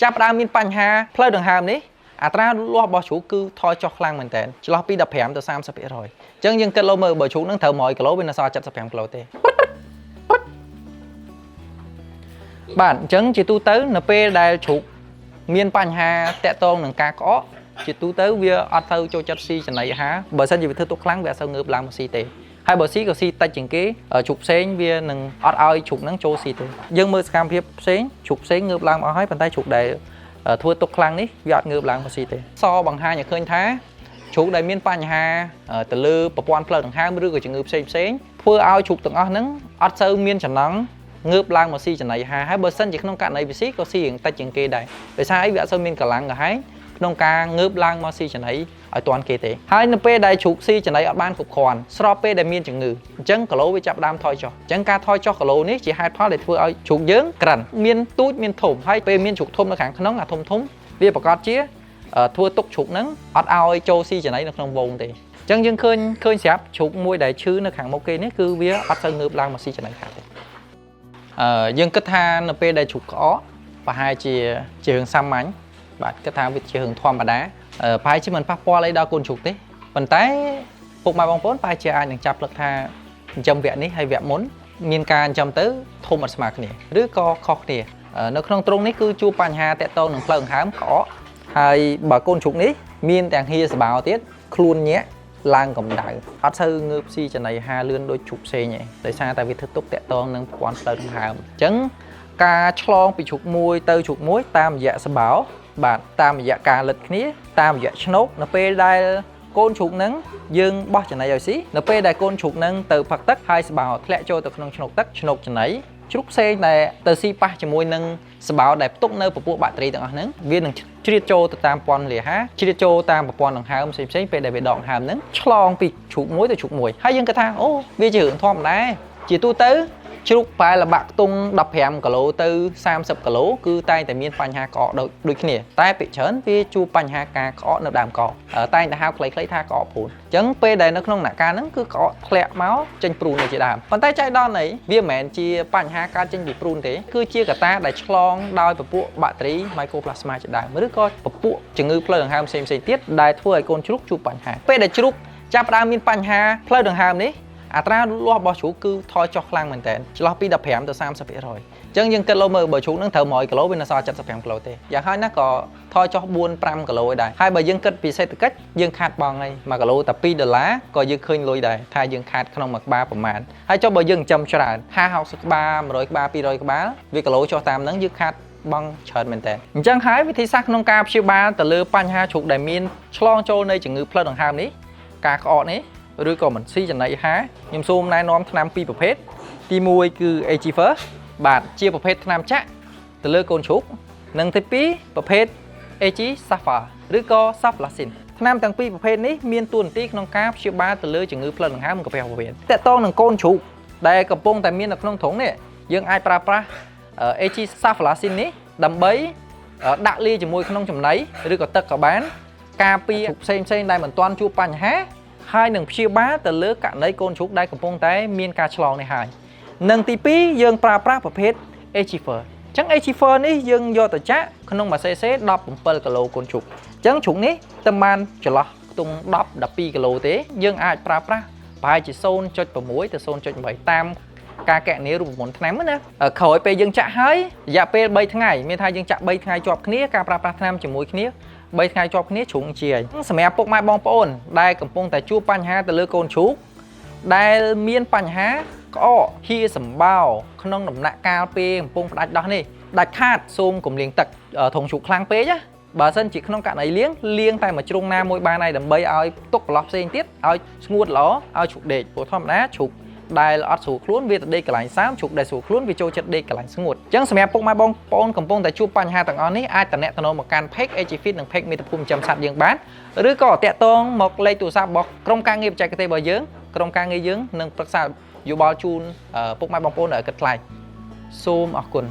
ចាប់ដើមមានបញ្ហាផ្លូវដង្ហើមនេះអត្រាលូតលាស់របស់ជ្រូកគឺថយចុះខ្លាំងមែនទែនចន្លោះពី15ទៅ30%អញ្ចឹងយើងគិតលោមើលបើជ្រូកនឹងត្រូវ100គីឡូវានៅសល់75គីឡូទេបាទអញ្ចឹងជាទូទៅនៅពេលដែលជ្រូកមានបញ្ហាតាក់ទងនឹងការក្អកជាទូទៅវាអត់ទៅចូលចិត្តស៊ីចំណីអាហារបើសិនជាវាធ្វើទុកខ្លាំងវាអត់សូវងើបឡើងមកស៊ីទេហើយបើស៊ីក៏ស៊ីតិចជាងគេជ្រូកផ្សេងវានឹងអត់ឲ្យជ្រូកហ្នឹងចូលស៊ីទេយើងមើលសកម្មភាពផ្សេងជ្រូកផ្សេងងើបឡើងមកហើយប៉ុន្តែជ្រូកដែលធ្វើទុកខ្លាំងនេះវាអត់ងើបឡើងមកស៊ីទេសបង្ហាញឲ្យឃើញថាជ្រូកដែលមានបញ្ហាទៅលើប្រព័ន្ធផ្លូវដង្ហើមឬក៏ជំងឺផ្សេងធ្វើឲ្យជ្រូកទាំងអស់ហ្នឹងអត់សូវមានចំណង់ងើបឡើងមកស៊ីចំណីអាហារហើយបើសិនជាក្នុងករណីវាស៊ីក៏ស៊ីរៀងតិចជាងគេដែរដោយសារអីវាអត់សូវមានកម្លាំងកាហាយក្នុងការងើបឡើងមកស៊ីចំណីឲ្យទាន់គេទេហើយនៅពេលដែលជ្រូកស៊ីចំណីអត់បានគ្រប់គ្រាន់ស្របពេលដែលមានជំងឺអញ្ចឹងគីឡូវាចាប់ដើមថយចុះអញ្ចឹងការថយចុះគីឡូនេះជាហេតុផលដែលធ្វើឲ្យជ្រូកយើងក្រិនមានទូចមានធំហើយពេលមានជ្រូកធំនៅខាងក្នុងអាធំវាប្រកាសជាធ្វើទុកជ្រូកហ្នឹងអត់ឲ្យចូលស៊ីចំណីនៅក្នុងវងទេអញ្ចឹងយើងឃើញស្រាប់ជ្រូកមួយដែលឈឺនៅខាងមុខគេនេះគឺវាអត់សូវងើបឡើងមកស៊ីចំណីខាងទេយើងគិតថានៅពេលដែលជ្រូកក្អកប្រហែលជារឿងសាមញ្ញបាទគិតថាវាជារឿងធម្មតាប្រហែលជាមិនប៉ះពាល់អីដល់កូនជ្រូកទេប៉ុន្តែពុកម៉ែបងប្អូនប្រហែលជាអាចនឹងចាប់ផ្លឹកថាចិញ្ចឹមវគ្គនេះហើយវគ្គមុនមានការចិញ្ចឹមទៅធំអត់ស្មើគ្នាឬក៏ខុសគ្នានៅក្នុងទ្រុងនេះគឺជួបបញ្ហាតាក់ទងនឹងផ្លូវដង្ហើមក្អកហើយបើកូនជ្រូកនេះមានទាំងហៀសបោទៀតខ្លួនញាក់ឡើងកម្ដៅអត់សូវងើបស៊ីចំណីអាហារលឿនដូចជ្រូកផ្សេងទេដោយសារតែវាធ្វើទុកតាក់ទងនឹងប្រព័ន្ធផ្លូវដង្ហើមអញ្ចឹងការឆ្លងពីជ្រូកមួយទៅជ្រូកមួយតាមរយៈសបោបាទតាមរយៈការលិតគ្នាតាមរយៈឆ្នោកនៅពេលដែលកូនជ្រូកហ្នឹងយើងបោះចំណីឲ្យស៊ីនៅពេលដែលកូនជ្រូកហ្នឹងទៅផឹកទឹកហើយសបោធ្លាក់ចូលទៅក្នុងឆ្នោកទឹកឆ្នោកចំណីជ្រូកផ្សេងដែលទៅស៊ីប៉ះជាមួយនឹងសបោដែលផ្ទុកនៅពពួកបាក់តេរីទាំងអស់ហ្នឹងវានឹងជ្រៀតចូលទៅតាមប្រព័ន្ធលាហាជ្រៀតចូលតាមប្រព័ន្ធដង្ហើមផ្សេងពេលដែលវាដកដង្ហើមហ្នឹងឆ្លងពីជ្រូកមួយទៅជ្រូកមួយហើយយើងគិតថាអូវាជារឿងធម្មតាជាទូទៅជ្រូកប្រែល្បាក់ខ្ទង់15គីឡូទៅ30គីឡូគឺតែងតែមានបញ្ហាក្អកដូចគ្នាតែភាគច្រើនវាជួបបញ្ហាការក្អកនៅដើមកតែងតែហៅខ្លីៗថាក្អកព្រូនអញ្ចឹងពេលដែលនៅក្នុងដំណាក់កាលហ្នឹងគឺក្អកធ្លាក់មកចេញព្រូននៅជាដើមប៉ុន្តែចៃដន្យនេះវាមិនមែនជាបញ្ហាកើតចេញពីព្រូនទេគឺជាកត្តាដែលឆ្លងដោយពពួកបាក់តេរី Mycoplasma ជាដើមឬក៏ពពួកជំងឺផ្លូវដង្ហើមផ្សេងទៀតដែលធ្វើឲ្យកូនជ្រូកជួបបញ្ហាពេលដែលជ្រូកចាប់ផ្ដើមមានបញ្ហាផ្លូវដង្ហើមនេះអត្រាលូតលាស់របស់ជ្រូកគឺថយចុះខ្លាំងមែនទែនចន្លោះពី15ទៅ30%អញ្ចឹងយើងគិតលោមើលបើជ្រូកនឹងត្រូវ100គីឡូវានៅសល់75គីឡូទេយ៉ាងហោចណាស់ក៏ថយចុះ4-5គីឡូឯដែរហើយបើយើងគិតពីសេដ្ឋកិច្ចយើងខាតបង់ហើយ1គីឡូតែ$2ក៏យើងឃើញលុយដែរថាយើងខាតក្នុងមួយក្បាលប្រមាណហើយចុះបើយើងចិញ្ចឹមច្រើន50-60ក្បាល100ក្បាល200ក្បាលវាគីឡូចុះតាមហ្នឹងយើងខាតបង់ច្រើនមែនតើអញ្ចឹងហើយវិធីសាស្ត្រក្នុងការព្យាបាលទៅលើបញ្ហាជ្រូកដែលមានឆ្លងចូលនៃជំងឺផ្លូវដង្ហើមនេះការក្អកនេះឬក៏មិនស៊ីចំណីអាហារខ្ញុំសូមណែនាំថ្នាំ2ប្រភេទទី1គឺ Agifer បាទជាប្រភេទថ្នាំចាក់ទៅលើកូនជ្រូកនិងទី2ប្រភេទ Agisafa ឬក៏ Saflasin ថ្នាំទាំងពីរប្រភេទនេះមានតួនាទីក្នុងការព្យាបាលទៅលើជំងឺផ្លូវដង្ហើមកាពះពោះវៀនតកតងនឹងកូនជ្រូកដែលកំពុងតែមាននៅក្នុងទ្រុងនេះយើងអាចប្រើប្រាស់ Agisaflasin នេះដើម្បីដាក់លាយជាមួយក្នុងចំណីឬក៏ទឹកក៏បានការពារផ្សេងដែលមិនទាន់ជួបបញ្ហាហើយនឹងព្យាបាលទៅលើករណីកូនជ្រូកដែលកំពុងតែមានការឆ្លងនេះហើយនិងទី2យើងប្រើប្រាស់ប្រភេទ Agifer អញ្ចឹង Agifer នេះយើងយកទៅចាក់ក្នុងមួយសេសេ17គីឡូកូនជ្រូកអញ្ចឹងជ្រូកនេះតែបានចន្លោះខ្ទង់10-12គីឡូទេយើងអាចប្រើប្រាស់ប្រហែលជា0.6ទៅ0.8តាមការកណនីរូបមន្តថ្នាំណាក្រោយពេលយើងចាក់ហើយរយៈពេល3ថ្ងៃមានថាយើងចាក់3ថ្ងៃជាប់គ្នាការប្រើប្រាស់ថ្នាំជាមួយគ្នា3ថ្ងៃជាប់គ្នាជ្រុងជាយសម្រាប់ពុកម៉ែបងប្អូនដែលកំពុងតែជួបបញ្ហាទៅលើកូនជ្រូកដែលមានបញ្ហាក្អកហៀសម្បោក្នុងដំណាក់កាលពេលកំពុងផ្ដាច់ដោះនេះដាច់ខាតសូមកុំលាងទឹកធុងជ្រូកខ្លាំងពេកណាបើសិនជាក្នុងករណីលាងតែមួយជ្រុងណាមួយបានហើយដើម្បីឲ្យទុកប្រឡោះផ្សេងទៀតឲ្យស្ងួតល្អឲ្យជ្រូកដេកព្រោះធម្មតាជ្រូកដែលអត់ស្រួលខ្លួនវាទៅដេកកន្លែងសើមជ្រូកដែលស្រួលខ្លួនវាចូលចិត្តដេកកន្លែងស្ងួតអញ្ចឹងសម្រាប់ពុកម៉ែបងប្អូនកំពុងតែជួបបញ្ហាទាំងអស់នេះអាចតំណែងមកកាន់ Page Agifit និង Page មេត្តាភូមិចិញ្ចឹមសត្វយើងបានឬក៏តាក់ទងមកលេខទូរស័ព្ទរបស់ក្រុមការងារបច្ចេកទេសរបស់យើងក្រុមការងារយើងនឹងប្រឹក្សាយោបល់ជូនពុកម៉ែបងប្អូនដែលគិតថ្លៃសូមអរគុណ